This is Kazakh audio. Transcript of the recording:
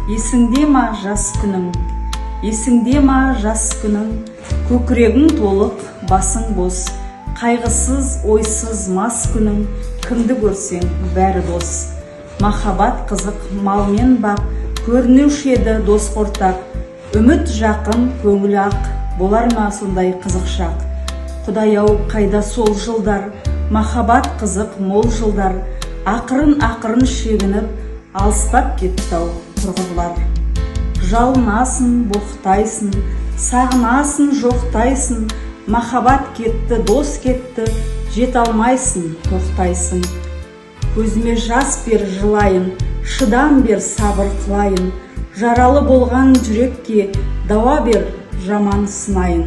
Есіңде ма жас күнің, есіңде ма жас күнің, көкірегің толық, басың бос, қайғысыз, ойсыз мас күнің, кімді көрсең бәрі дос. Махаббат қызық, малмен бақ, көрінуші еді дос ортақ, үміт жақын, көңіл ақ, болар ма сондай қызық шақ. Құдай-ау, қайда сол жылдар, махаббат қызық мол жылдар, ақырын шегініп, алыстап кетті-ау құрғырлар. Жалынасың, боқтайсың, сағынасың, жоқтайсың, махаббат кетті, дос кетті, жете алмайсың, тоқтайсың. Көзіме жас бер жылайын, шыдам бер сабыр қылайын, жаралы болған жүрекке дауа бер жаман сынайын.